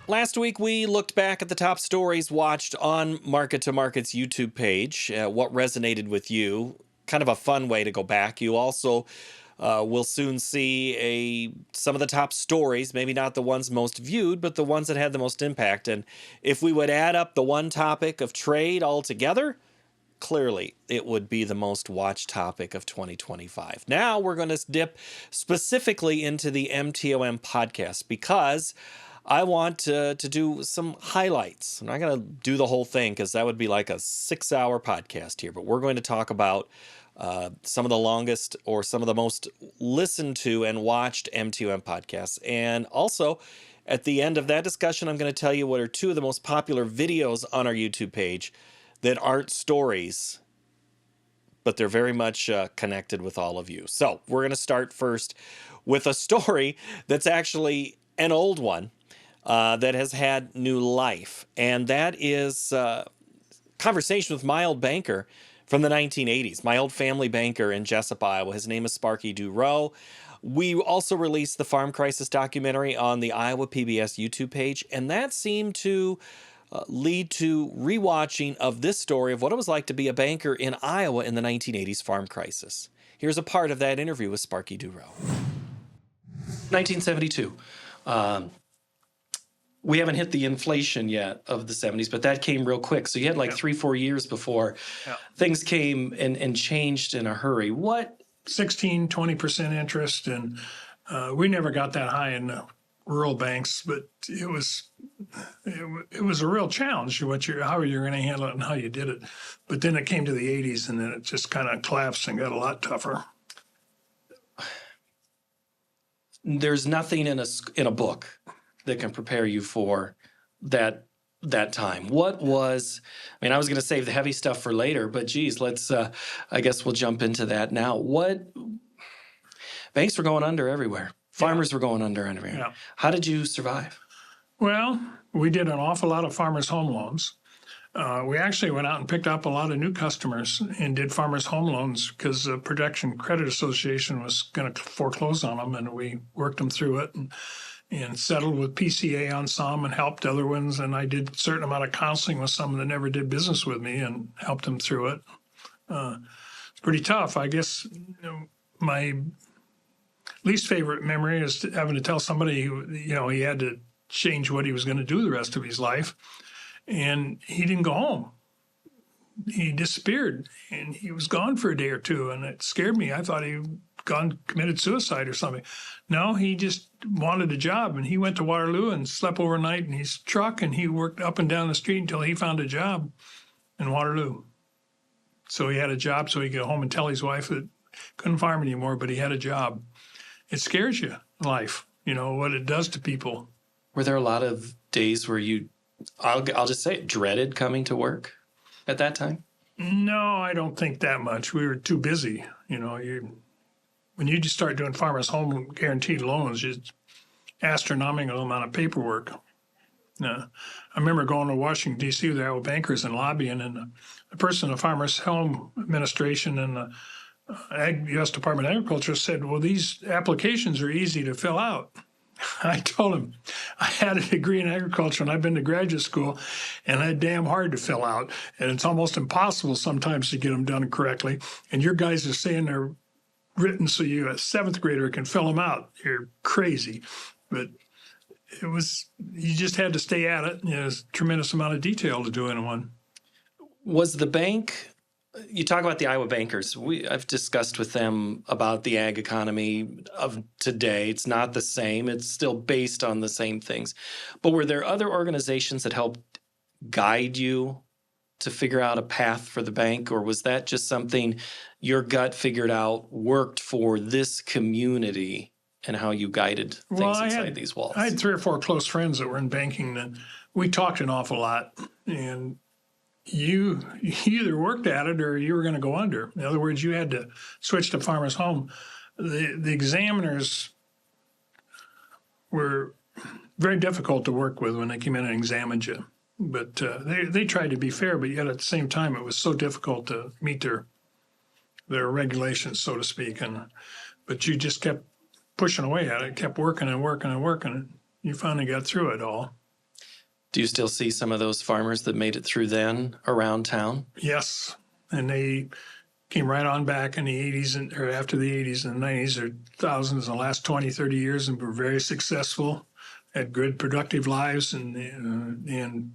Last week, we looked back at the top stories watched on Market to Market's YouTube page, what resonated with you. Kind of a fun way to go back. You also will soon see some of the top stories, maybe not the ones most viewed, but the ones that had the most impact. And if we would add up the one topic of trade altogether, clearly it would be the most watched topic of 2025. Now we're going to dip specifically into the MtoM podcast because I want to do some highlights. I'm not going to do the whole thing because that would be like a 6-hour podcast here, but we're going to talk about some of the longest or some of the most listened to and watched MtoM podcasts. And also, at the end of that discussion, I'm going to tell you what are two of the most popular videos on our YouTube page that aren't stories, but they're very much connected with all of you. So we're going to start first with a story that's actually an old one that has had new life. And that is conversation with my old banker from the 1980s, my old family banker in Jessup, Iowa. His name is Sparky Durow. We also released the Farm Crisis documentary on the Iowa PBS YouTube page, and that seemed to lead to rewatching of this story of what it was like to be a banker in Iowa in the 1980s farm crisis. Here's a part of that interview with Sparky Durow. 1972. We haven't hit the inflation yet of the 70s, but that came real quick. So you had like 3-4 years before things came and changed in a hurry. What? 16-20% interest, and we never got that high in rural banks, but it was a real challenge how you're going to handle it and how you did it. But then it came to the 80s, and then it just kind of collapsed and got a lot tougher. There's nothing in a book that can prepare you for that time. What was? I mean, I was going to save the heavy stuff for later, but geez, let's. I guess we'll jump into that now. What? Banks were going under everywhere. Farmers were going under everywhere. Yeah. How did you survive? Well, we did an awful lot of farmers' home loans. We actually went out and picked up a lot of new customers and did farmers' home loans because the Protection Credit Association was going to foreclose on them, and we worked them through it and settled with PCA on some and helped other ones. And I did a certain amount of counseling with some that never did business with me and helped them through it. It's pretty tough. I guess my least favorite memory is having to tell somebody he had to change what he was going to do the rest of his life, and he didn't go home. He disappeared, and he was gone for a day or two, and it scared me. I thought he committed suicide or something. No, he just wanted a job, and he went to Waterloo and slept overnight in his truck, and he worked up and down the street until he found a job in Waterloo. So he had a job so he could go home and tell his wife that couldn't farm anymore, but he had a job. It scares you, life, what it does to people. Were there a lot of days where I'll just say it, dreaded coming to work at that time? No, I don't think that much. We were too busy. When you just start doing farmers' home guaranteed loans, it's astronomical amount of paperwork. I remember going to Washington, D.C. with the Iowa bankers and lobbying, and the person in the Farmers Home Administration and the U.S. Department of Agriculture said, well, these applications are easy to fill out. I told him I had a degree in agriculture and I've been to graduate school, and they're damn hard to fill out. And it's almost impossible sometimes to get them done correctly. And your guys are saying they're written so you, a seventh grader, can fill them out. You're crazy. But you just had to stay at it. There's a tremendous amount of detail to doing one. Was the bank... You talk about the Iowa bankers. I've discussed with them about the ag economy of today. It's not the same. It's still based on the same things. But were there other organizations that helped guide you to figure out a path for the bank? Or was that just something your gut figured out worked for this community and how you guided things inside these walls? I had 3 or 4 close friends that were in banking, and we talked an awful lot. And you either worked at it or you were going to go under. In other words, you had to switch to farmers' home. The examiners were very difficult to work with when they came in and examined you. But they tried to be fair, but yet at the same time, it was so difficult to meet their regulations, so to speak. But you just kept pushing away at it, kept working and working and working. And you finally got through it all. Do you still see some of those farmers that made it through then around town? Yes, and they came right on back in the 80s or after the 80s and the 90s or thousands in the last 20, 30 years and were very successful, had good productive lives and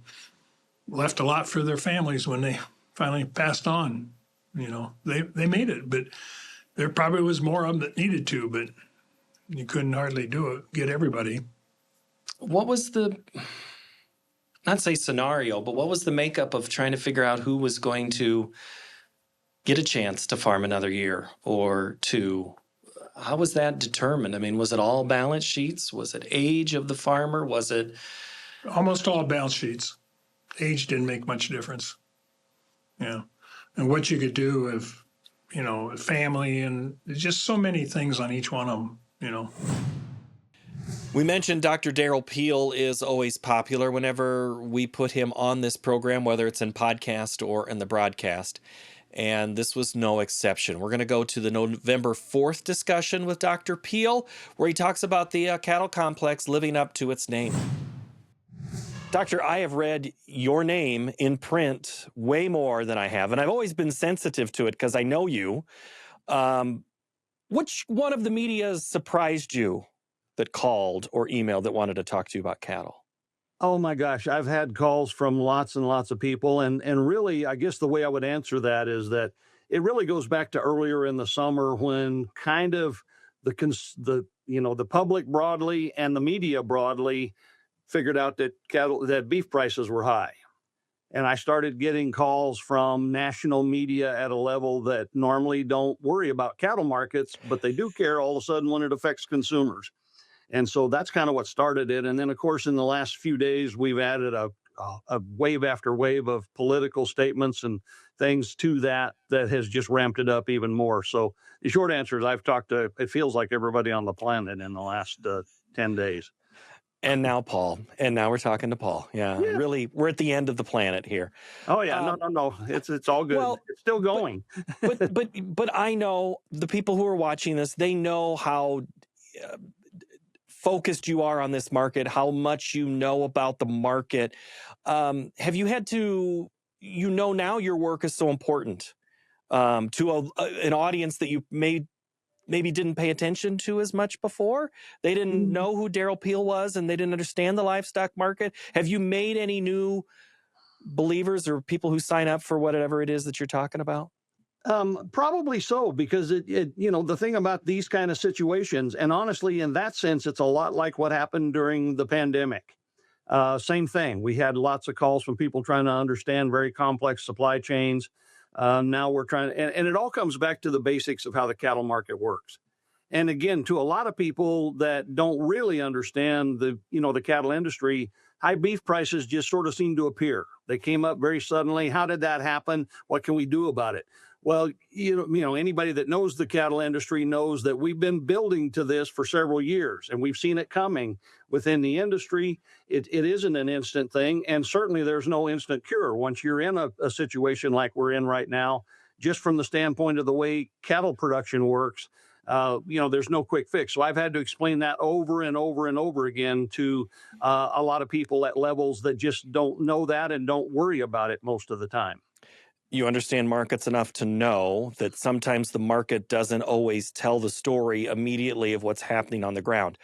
left a lot for their families when they finally passed on. They made it, but there probably was more of them that needed to, but you couldn't hardly do it, get everybody. What was the, not say scenario, but what was the makeup of trying to figure out who was going to get a chance to farm another year or two? How was that determined? I mean, was it all balance sheets? Was it age of the farmer? Was it Almost all balance sheets. Age didn't make much difference. Yeah. And what you could do if, family and just so many things on each one of them. We mentioned Dr. Daryl Peel is always popular whenever we put him on this program, whether it's in podcast or in the broadcast. And this was no exception. We're going to go to the November 4th discussion with Dr. Peel, where he talks about the cattle complex living up to its name. Doctor, I have read your name in print way more than I have, and I've always been sensitive to it because I know you. Which one of the media surprised you that called or emailed that wanted to talk to you about cattle? Oh my gosh, I've had calls from lots and lots of people, and really, I guess the way I would answer that is that it really goes back to earlier in the summer when kind of the public broadly and the media broadly figured out that beef prices were high. And I started getting calls from national media at a level that normally don't worry about cattle markets, but they do care all of a sudden when it affects consumers. And so that's kind of what started it. And then, of course, in the last few days, we've added a wave after wave of political statements and things to that has just ramped it up even more. So the short answer is I've talked to, it feels like everybody on the planet in the last 10 days. And now Paul. And now we're talking to Paul. Yeah, really, we're at the end of the planet here. Oh, yeah. No. It's all good. Well, it's still going. But I know the people who are watching this, they know how focused you are on this market, how much you know about the market. Have you had to, now your work is so important to an audience that you maybe didn't pay attention to as much before? They didn't know who Daryl Peel was and they didn't understand the livestock market. Have you made any new believers or people who sign up for whatever it is that you're talking about? Probably so, because the thing about these kind of situations, and honestly, in that sense, it's a lot like what happened during the pandemic. Same thing. We had lots of calls from people trying to understand very complex supply chains. Now we're trying to, and it all comes back to the basics of how the cattle market works. And again, to a lot of people that don't really understand the cattle industry, high beef prices just sort of seem to appear. They came up very suddenly. How did that happen? What can we do about it? Well, anybody that knows the cattle industry knows that we've been building to this for several years, and we've seen it coming within the industry. It isn't an instant thing, and certainly there's no instant cure. Once you're in a situation like we're in right now, just from the standpoint of the way cattle production works, there's no quick fix. So I've had to explain that over and over and over again to a lot of people at levels that just don't know that and don't worry about it most of the time. You understand markets enough to know that sometimes the market doesn't always tell the story immediately of what's happening on the ground.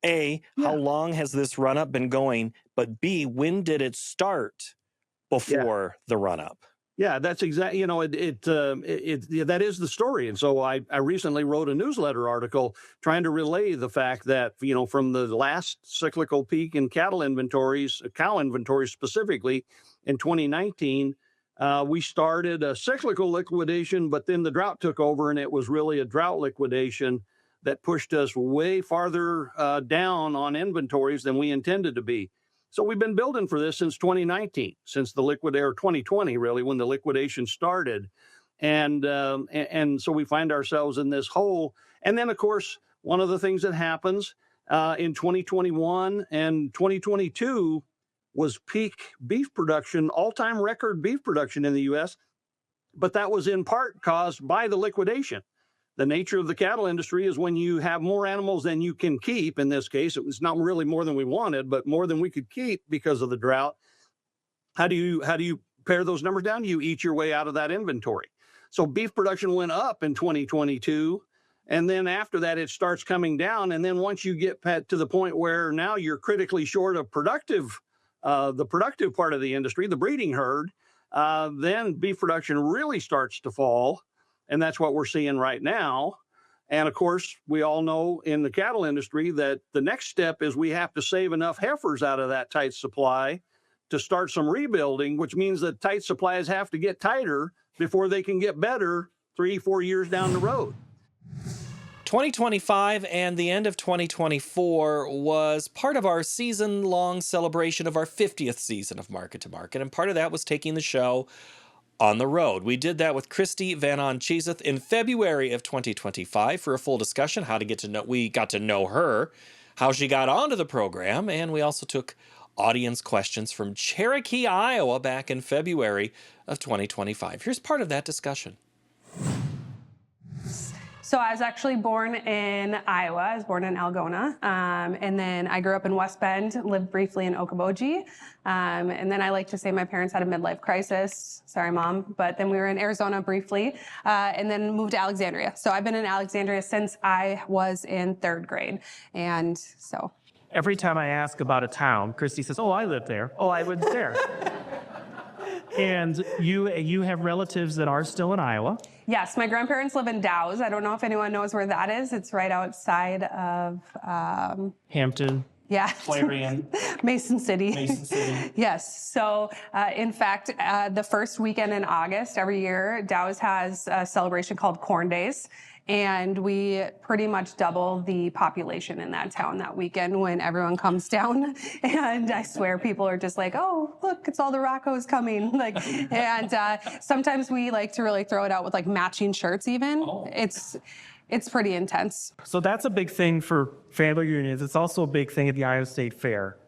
A, how long has this run-up been going? But B, when did it start before the run-up? Yeah, that's exactly, that is the story. And so I recently wrote a newsletter article trying to relay the fact that, from the last cyclical peak in cow inventories specifically in 2019, we started a cyclical liquidation, but then the drought took over, and it was really a drought liquidation that pushed us way farther down on inventories than we intended to be. So we've been building for this since 2019, since the 2020, really, when the liquidation started. And so we find ourselves in this hole. And then, of course, one of the things that happens in 2021 and 2022 was peak beef production, all-time record beef production in the U.S., but that was in part caused by the liquidation. The nature of the cattle industry is when you have more animals than you can keep. In this case, it was not really more than we wanted, but more than we could keep because of the drought. How do you pare those numbers down? You eat your way out of that inventory. So beef production went up in 2022. And then after that, it starts coming down. And then once you get to the point where now you're critically short of the productive part of the industry, the breeding herd, then beef production really starts to fall. And that's what we're seeing right now. And of course, we all know in the cattle industry that the next step is we have to save enough heifers out of that tight supply to start some rebuilding, which means that tight supplies have to get tighter before they can get better 3-4 years down the road. 2025 and the end of 2024 was part of our season-long celebration of our 50th season of Market to Market, and part of that was taking the show on the road. We did that with Christy Van Cheeseth in February of 2025 for a full discussion, we got to know her, how she got onto the program, and we also took audience questions from Cherokee, Iowa back in February of 2025. Here's part of that discussion. So I was actually born in Iowa. I was born in Algona. And then I grew up in West Bend, lived briefly in Okoboji. And then I like to say my parents had a midlife crisis. Sorry, Mom. But then we were in Arizona briefly, and then moved to Alexandria. So I've been in Alexandria since I was in 3rd grade. And so. Every time I ask about a town, Christy says, "Oh, I live there. Oh, I lived there." And you have relatives that are still in Iowa. Yes, my grandparents live in Dow's. I don't know if anyone knows where that is. It's right outside of Hampton. Yeah. Clarion. Mason City. Mason City. Yes. So, in fact, the first weekend in August every year, Dow's has a celebration called Corn Days. And we pretty much double the population in that town that weekend when everyone comes down. And I swear people are just like, "Oh, look, it's all the Roccos coming." And sometimes we like to really throw it out with like matching shirts even. Oh. It's pretty intense. So that's a big thing for family reunions. It's also a big thing at the Iowa State Fair.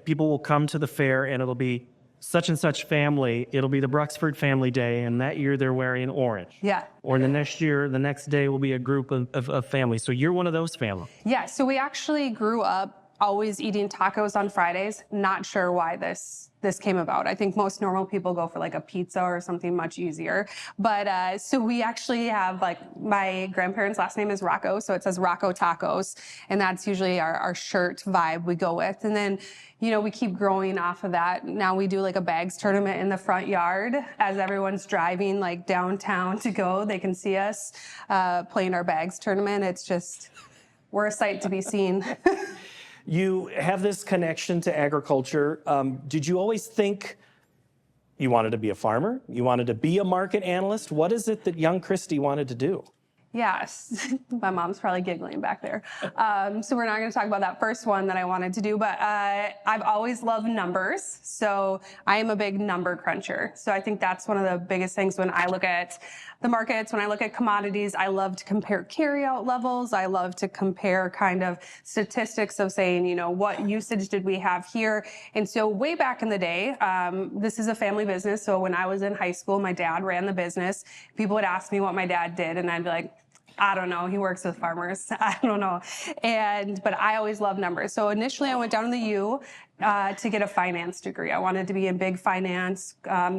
People will come to the fair and it'll be such and such family. It'll be the Bruxford family day, and that year they're wearing orange. Yeah. Or the next day will be a group of families. So you're one of those families. Yeah, so we actually grew up always eating tacos on Fridays. Not sure why this came about. I think most normal people go for like a pizza or something much easier. But so we actually have like my grandparents' last name is Rocco, so it says Rocco Tacos, and that's usually our shirt vibe we go with. And then, we keep growing off of that. Now we do like a bags tournament in the front yard as everyone's driving like downtown to go. They can see us playing our bags tournament. It's just, we're a sight to be seen. You have this connection to agriculture. Did you always think you wanted to be a farmer? You wanted to be a market analyst? What is it that young Christy wanted to do? Yes, my mom's probably giggling back there. So we're not going to talk about that first one that I wanted to do, but I've always loved numbers. So I am a big number cruncher. So I think that's one of the biggest things when I look at the markets, when I look at commodities. I love to compare carryout levels. I love to compare kind of statistics of saying, what usage did we have here? And so way back in the day, this is a family business. So when I was in high school, my dad ran the business. People would ask me what my dad did, and I'd be like, I don't know. He works with farmers. I don't know. But I always loved numbers. So initially I went down to the U to get a finance degree. I wanted to be in big finance,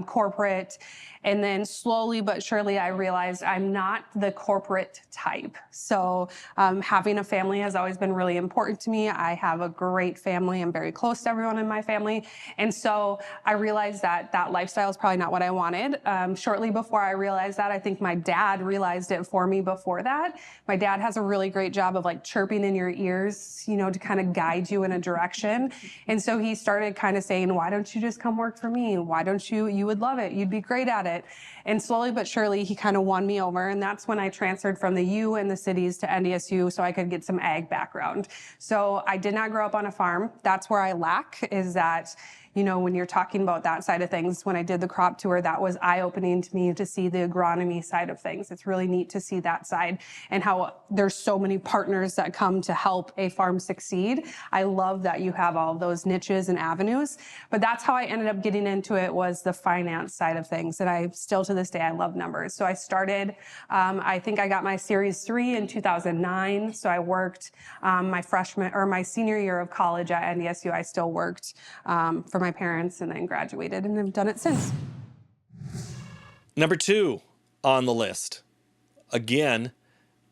corporate. And then slowly but surely I realized I'm not the corporate type. So having a family has always been really important to me. I have a great family. I'm very close to everyone in my family. And so I realized that lifestyle is probably not what I wanted. Shortly before I realized that, I think my dad realized it for me before that. My dad has a really great job of like chirping in your ears, to kind of guide you in a direction. And so he started kind of saying, "Why don't you just come work for me? Why don't you would love it. You'd be great at it." And slowly but surely, he kind of won me over. And that's when I transferred from the U and the cities to NDSU so I could get some ag background. So I did not grow up on a farm. That's where I lack, is that, you know, when you're talking about that side of things, when I did the crop tour, that was eye-opening to me to see the agronomy side of things. It's really neat to see that side and how there's so many partners that come to help a farm succeed. I love that you have all of those niches and avenues, but that's how I ended up getting into it, was the finance side of things. And I still, to this day, I love numbers. So I started, I think I got my Series 3 in 2009. So I worked my senior year of college at NDSU. I still worked for my parents and then graduated and have done it since. Number 2 on the list, again,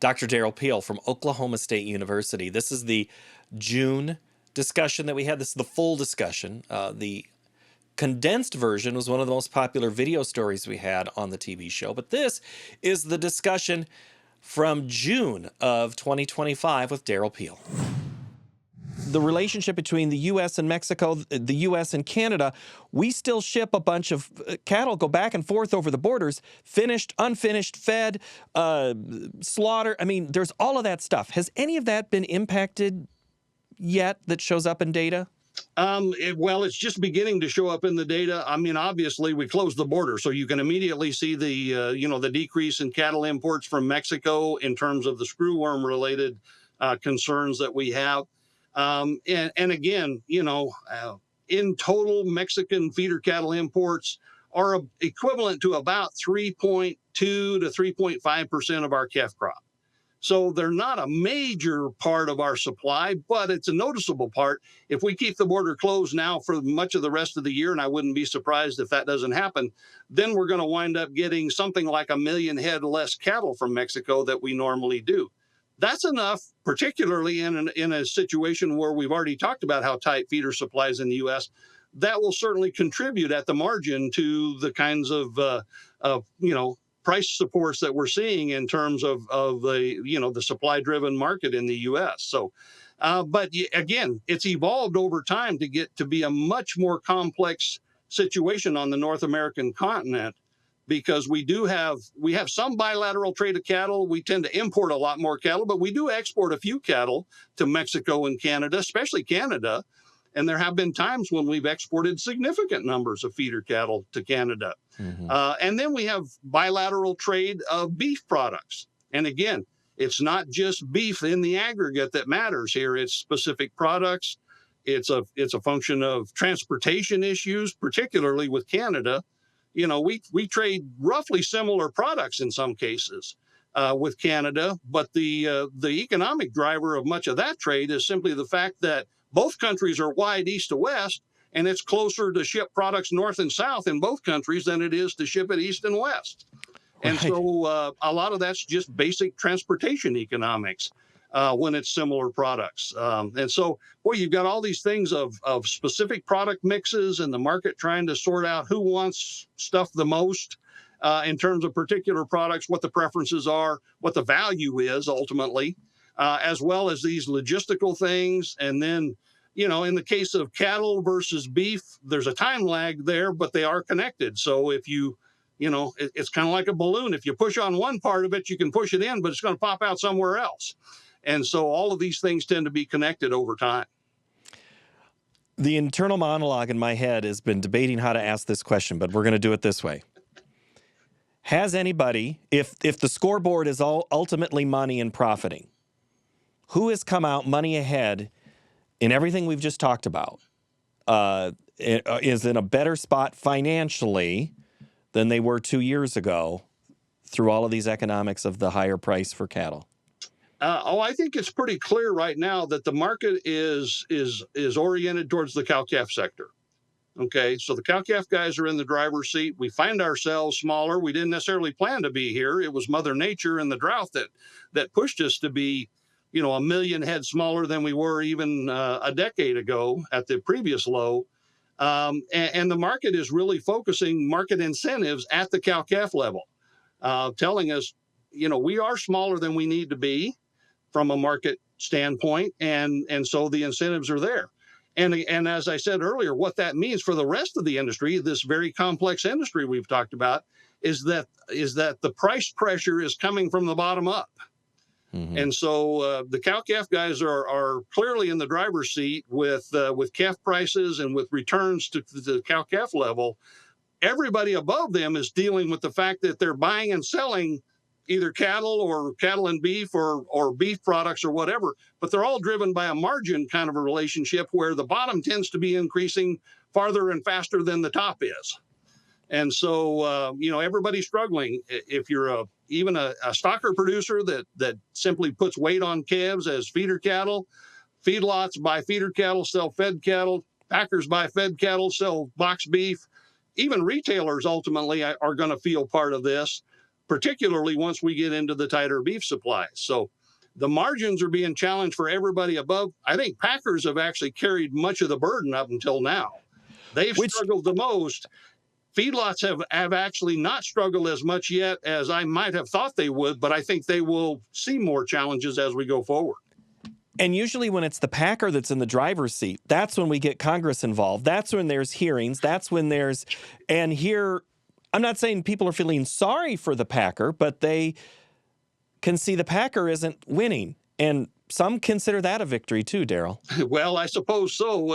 Dr. Daryl Peel from Oklahoma State University. This is the June discussion that we had. This is the full discussion. The condensed version was one of the most popular video stories we had on the TV show, but this is the discussion from June of 2025 with Daryl Peel. The relationship between the U.S. and Mexico, the U.S. and Canada, we still ship a bunch of cattle, go back and forth over the borders, finished, unfinished, fed, slaughter. I mean, there's all of that stuff. Has any of that been impacted yet that shows up in data? Well, it's just beginning to show up in the data. I mean, obviously, we closed the border, so you can immediately see the decrease in cattle imports from Mexico in terms of the screwworm-related concerns that we have. And again, in total, Mexican feeder cattle imports are equivalent to about 3.2 to 3.5% of our calf crop. So they're not a major part of our supply, but it's a noticeable part. If we keep the border closed now for much of the rest of the year, and I wouldn't be surprised if that doesn't happen, then we're going to wind up getting something like 1 million head less cattle from Mexico that we normally do. That's enough, particularly in a situation where we've already talked about how tight feeder supplies in the U.S. That will certainly contribute at the margin to the kinds of price supports that we're seeing in terms of the supply-driven market in the U.S. So, but again, it's evolved over time to get to be a much more complex situation on the North American continent, because we have some bilateral trade of cattle. We tend to import a lot more cattle, but we do export a few cattle to Mexico and Canada, especially Canada. And there have been times when we've exported significant numbers of feeder cattle to Canada. Mm-hmm. And then we have bilateral trade of beef products. And again, it's not just beef in the aggregate that matters here. It's specific products. It's a function of transportation issues, particularly with Canada. We trade roughly similar products in some cases with Canada, but the economic driver of much of that trade is simply the fact that both countries are wide east to west, and it's closer to ship products north and south in both countries than it is to ship it east and west. Right. And so a lot of that's just basic transportation economics when it's similar products. And so, boy, you've got all these things of specific product mixes and the market trying to sort out who wants stuff the most in terms of particular products, what the preferences are, what the value is ultimately. As well as these logistical things. And then, in the case of cattle versus beef, there's a time lag there, but they are connected. So if it's kind of like a balloon. If you push on one part of it, you can push it in, but it's going to pop out somewhere else. And so all of these things tend to be connected over time. The internal monologue in my head has been debating how to ask this question, but we're going to do it this way. Has anybody, if the scoreboard is all ultimately money and profiting, who has come out money ahead in everything we've just talked about, is in a better spot financially than they were 2 years ago through all of these economics of the higher price for cattle? I think it's pretty clear right now that the market is oriented towards the cow-calf sector. Okay, so the cow-calf guys are in the driver's seat. We find ourselves smaller. We didn't necessarily plan to be here. It was Mother Nature and the drought that pushed us to be 1 million head smaller than we were even a decade ago at the previous low. And the market is really focusing market incentives at the cow-calf level, telling us, we are smaller than we need to be from a market standpoint. And so the incentives are there. And as I said earlier, what that means for the rest of the industry, this very complex industry we've talked about, is that the price pressure is coming from the bottom up. And so the cow-calf guys are clearly in the driver's seat with calf prices and with returns to the cow-calf level. Everybody above them is dealing with the fact that they're buying and selling either cattle and beef or beef products or whatever, but they're all driven by a margin kind of a relationship where the bottom tends to be increasing farther and faster than the top is. And so, everybody's struggling. If you're even a stocker producer that simply puts weight on calves as feeder cattle, feedlots buy feeder cattle, sell fed cattle, packers buy fed cattle, sell box beef. Even retailers ultimately are going to feel part of this, particularly once we get into the tighter beef supplies. So the margins are being challenged for everybody above. I think packers have actually carried much of the burden up until now. They've struggled the most. Feedlots have actually not struggled as much yet as I might have thought they would, but I think they will see more challenges as we go forward. And usually when it's the packer that's in the driver's seat, that's when we get Congress involved. That's when there's hearings. That's when and here, I'm not saying people are feeling sorry for the packer, but they can see the packer isn't winning. And some consider that a victory too, Daryl. Well, I suppose so.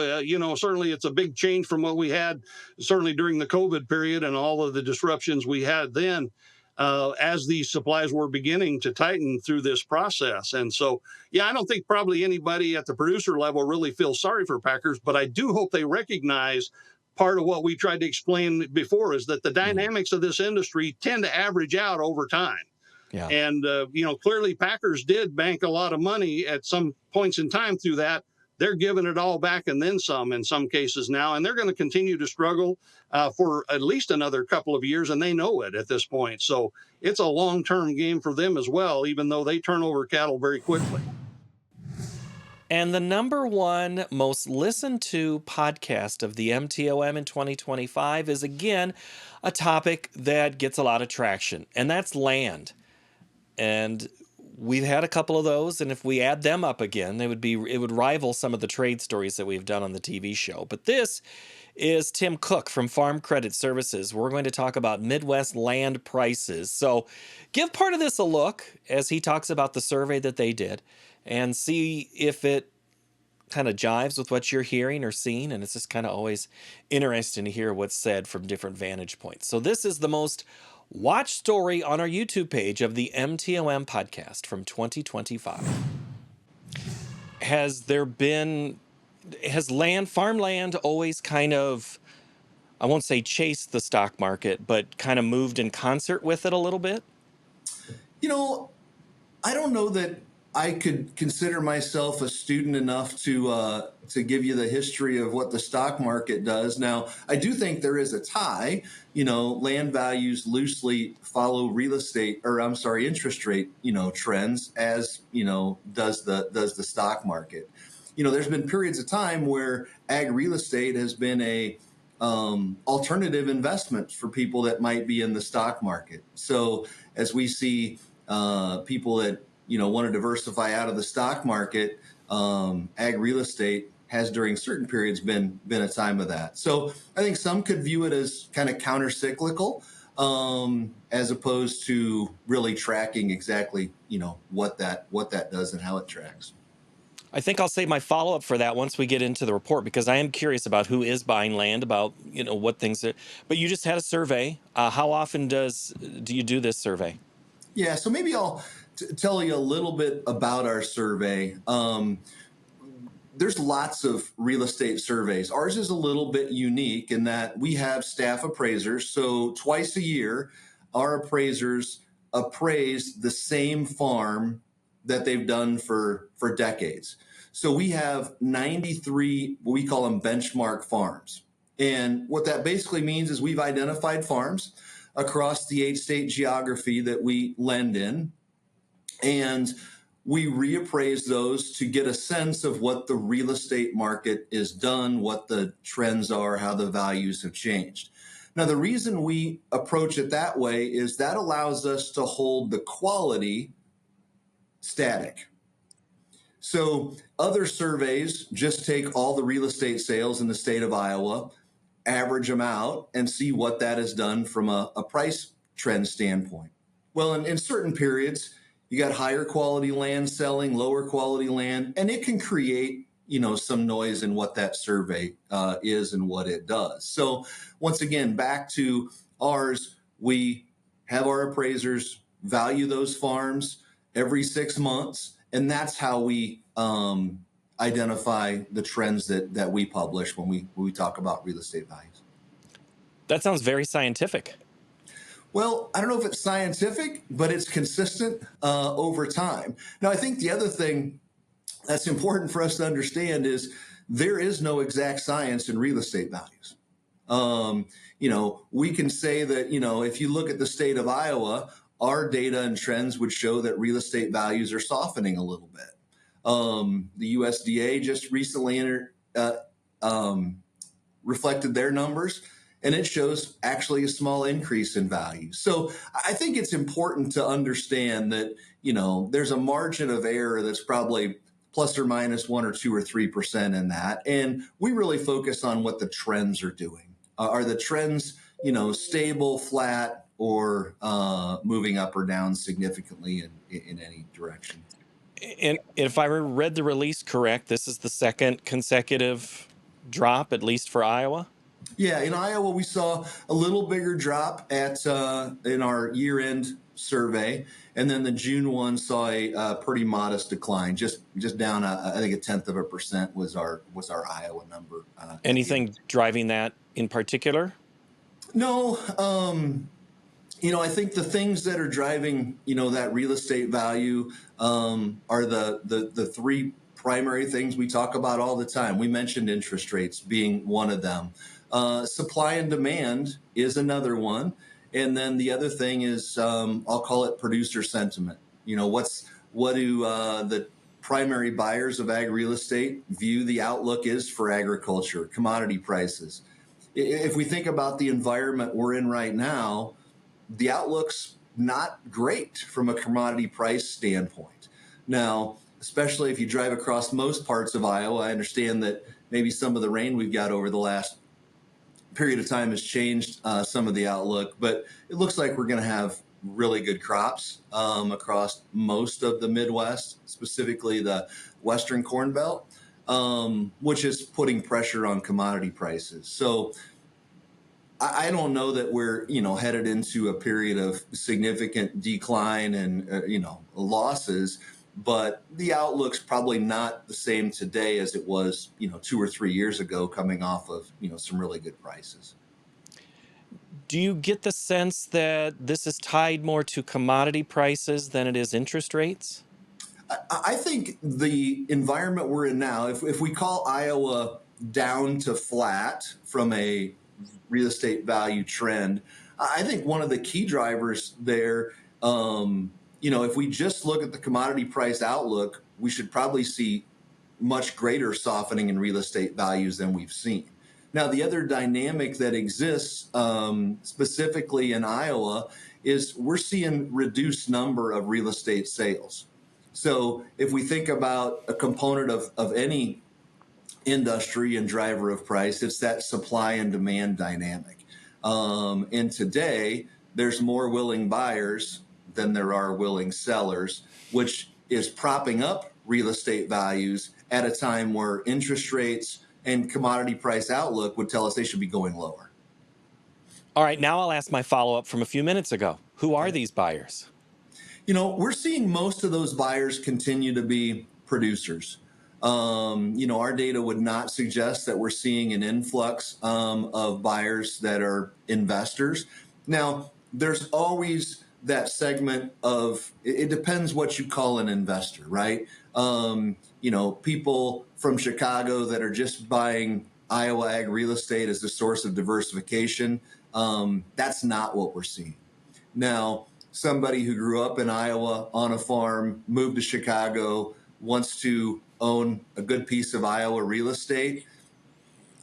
Certainly it's a big change from what we had, certainly during the COVID period and all of the disruptions we had then. As these supplies were beginning to tighten through this process. And so, I don't think probably anybody at the producer level really feels sorry for packers, but I do hope they recognize part of what we tried to explain before is that the dynamics of this industry tend to average out over time. Yeah. And, clearly Packers did bank a lot of money at some points in time through that. They're giving it all back and then some in some cases now, and they're going to continue to struggle for at least another couple of years, and they know it at this point. So it's a long-term game for them as well, even though they turn over cattle very quickly. And the number one most listened to podcast of the MtoM in 2025 is, again, a topic that gets a lot of traction, and that's land. And we've had a couple of those, and if we add them up again, it would rival some of the trade stories that we've done on the TV show. But this is Tim Cook from Farm Credit Services. We're going to talk about Midwest land prices. So give part of this a look as he talks about the survey that they did and see if it kind of jives with what you're hearing or seeing. And it's just kind of always interesting to hear what's said from different vantage points. So this is the most watched story on our YouTube page of the MtoM podcast from 2025. Has farmland always kind of, I won't say chased the stock market, but kind of moved in concert with it a little bit? I don't know that I could consider myself a student enough to give you the history of what the stock market does. Now, I do think there is a tie. Land values loosely follow interest rate, trends, as does the stock market. There's been periods of time where ag real estate has been a alternative investment for people that might be in the stock market. So as we see people that want to diversify out of the stock market, ag real estate has during certain periods been a time of that. So I think some could view it as kind of counter-cyclical, as opposed to really tracking exactly what that does and how it tracks. I think I'll save my follow-up for that once we get into the report, because I am curious about who is buying land, about what things are. But you just had a survey. How often do you do this survey? Yeah, so maybe I'll tell you a little bit about our survey. There's lots of real estate surveys. Ours is a little bit unique in that we have staff appraisers. So twice a year, our appraisers appraise the same farm that they've done for decades. So we have 93, what we call them benchmark farms. And what that basically means is we've identified farms across the 8-state geography that we lend in, and we reappraise those to get a sense of what the real estate market is done, what the trends are, how the values have changed. Now, the reason we approach it that way is that allows us to hold the quality static. So other surveys just take all the real estate sales in the state of Iowa, average them out, and see what that has done from a price trend standpoint. Well, in certain periods, you got higher quality land selling, lower quality land, and it can create, some noise in what that survey is and what it does. So once again, back to ours, we have our appraisers value those farms every 6 months, and that's how we identify the trends that we publish when we talk about real estate values. That sounds very scientific. Well, I don't know if it's scientific, but it's consistent over time. Now, I think the other thing that's important for us to understand is there is no exact science in real estate values. We can say that, if you look at the state of Iowa, our data and trends would show that real estate values are softening a little bit. The USDA just recently reflected their numbers, and it shows actually a small increase in value. So I think it's important to understand that, there's a margin of error that's probably plus or minus 1 or 2 or 3% in that. And we really focus on what the trends are doing. Are the trends, stable, flat, or moving up or down significantly in any direction? And if I read the release correct, this is the second consecutive drop, at least for Iowa. Yeah, in Iowa, we saw a little bigger drop in our year-end survey, and then the June one saw a pretty modest decline, just down I think 0.1% was our Iowa number. Anything driving that in particular? No, I think the things that are driving that real estate value are the three primary things we talk about all the time. We mentioned interest rates being one of them. Supply and demand is another one. And then the other thing is, I'll call it producer sentiment. What do the primary buyers of ag real estate view the outlook is for agriculture, commodity prices? If we think about the environment we're in right now, the outlook's not great from a commodity price standpoint. Now, especially if you drive across most parts of Iowa, I understand that maybe some of the rain we've got over the last period of time has changed some of the outlook, but it looks like we're going to have really good crops across most of the Midwest, specifically the Western Corn Belt, which is putting pressure on commodity prices. So I don't know that we're, headed into a period of significant decline and, losses, but the outlook's probably not the same today as it was, 2 or 3 years ago, coming off of, some really good prices. Do you get the sense that this is tied more to commodity prices than it is interest rates? I think the environment we're in now, if we call Iowa down to flat from a real estate value trend, I think one of the key drivers there, if we just look at the commodity price outlook, we should probably see much greater softening in real estate values than we've seen. Now, the other dynamic that exists specifically in Iowa is we're seeing reduced number of real estate sales. So if we think about a component of any industry and driver of price, it's that supply and demand dynamic. And today, there's more willing buyers than there are willing sellers, which is propping up real estate values at a time where interest rates and commodity price outlook would tell us they should be going lower. All right, now I'll ask my follow-up from a few minutes ago. Who are these buyers? We're seeing most of those buyers continue to be producers. Our data would not suggest that we're seeing an influx of buyers that are investors. Now, there's always that segment of, it depends what you call an investor, right? People from Chicago that are just buying Iowa ag real estate as a source of diversification. That's not what we're seeing. Now, somebody who grew up in Iowa on a farm, moved to Chicago, wants to own a good piece of Iowa real estate,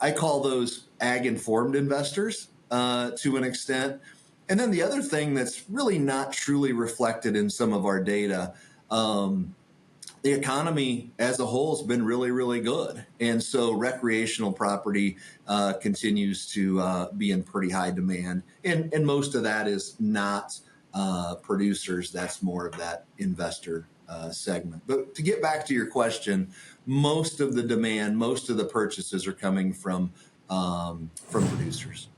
I call those ag-informed investors to an extent. And then the other thing that's really not truly reflected in some of our data, the economy as a whole has been really, really good. And so recreational property continues to be in pretty high demand. And most of that is not producers, that's more of that investor segment. But to get back to your question, most of the demand, most of the purchases are coming from producers.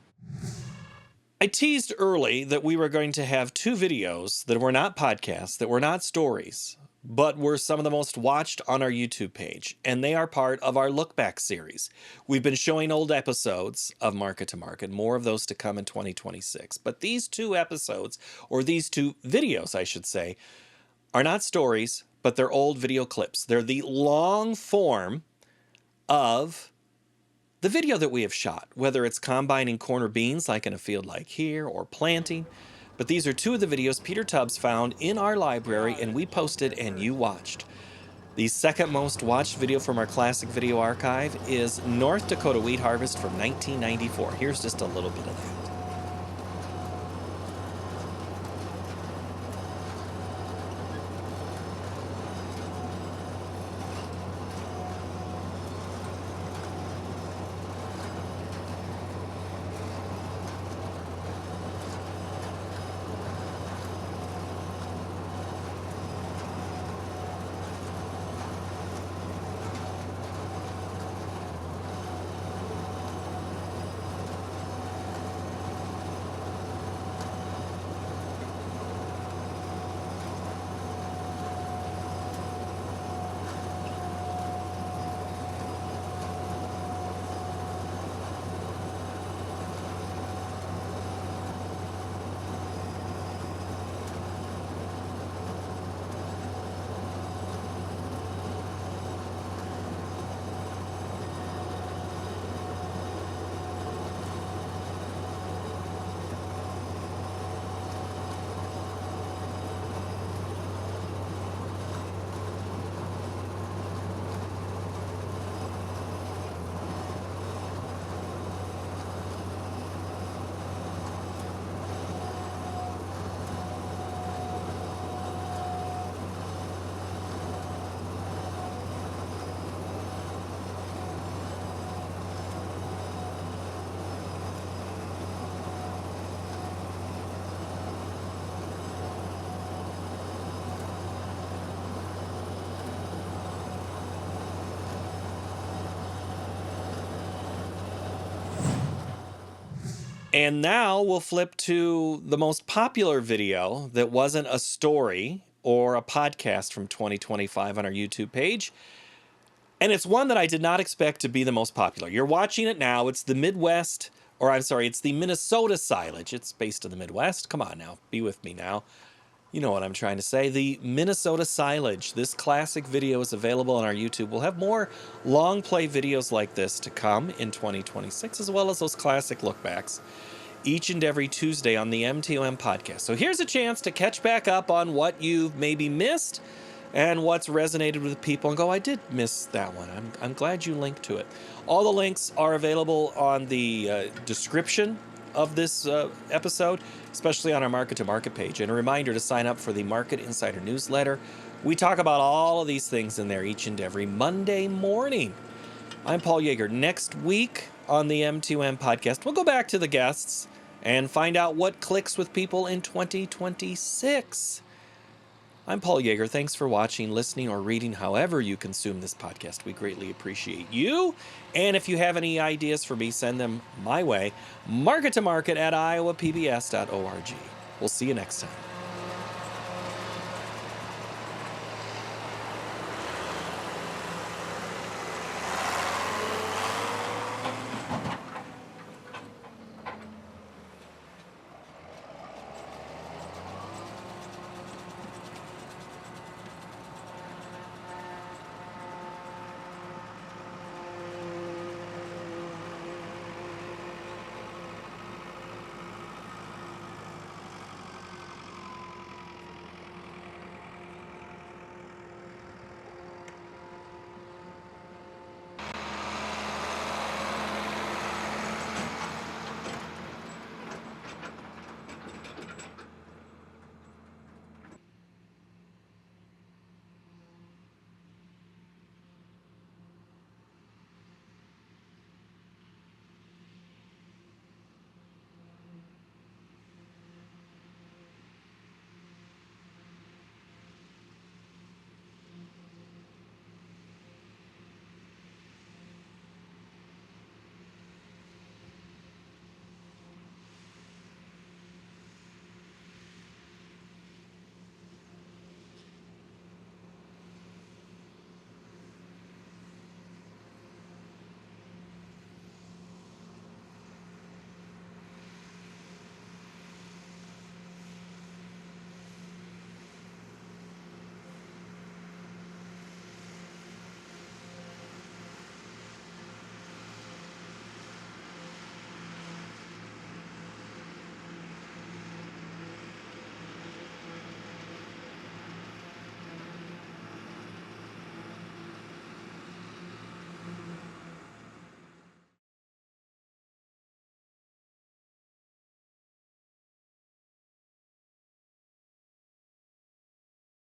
I teased early that we were going to have 2 videos that were not podcasts, that were not stories, but were some of the most watched on our YouTube page, and they are part of our Look Back series. We've been showing old episodes of Market to Market, more of those to come in 2026. But these 2 episodes, or these 2 videos, I should say, are not stories, but they're old video clips. They're the long form of the video that we have shot, whether it's combining corner beans like in a field like here or planting. But these are 2 of the videos Peter Tubbs found in our library and we posted and you watched. The second most watched video from our classic video archive is North Dakota Wheat Harvest from 1994. Here's just a little bit of that. And now we'll flip to the most popular video that wasn't a story or a podcast from 2025 on our YouTube page. And it's one that I did not expect to be the most popular. You're watching it now. It's the Midwest, or I'm sorry, it's the Minnesota silage. It's based in the Midwest. Come on now, be with me now. You know what I'm trying to say. The Minnesota silage. This classic video is available on our YouTube. We'll have more long play videos like this to come in 2026, as well as those classic lookbacks each and every Tuesday on the MtoM podcast. So here's a chance to catch back up on what you've maybe missed and what's resonated with people and go, I did miss that one. I'm glad you linked to it. All the links are available on the description of this episode, especially on our Market to Market page. And a reminder to sign up for the Market Insider newsletter. We talk about all of these things in there each and every Monday morning. I'm Paul Yeager. Next week on the MtoM podcast, we'll go back to the guests and find out what clicks with people in 2026. I'm Paul Yeager. Thanks for watching, listening, or reading however you consume this podcast. We greatly appreciate you. And if you have any ideas for me, send them my way. Market to market at iowapbs.org. We'll see you next time.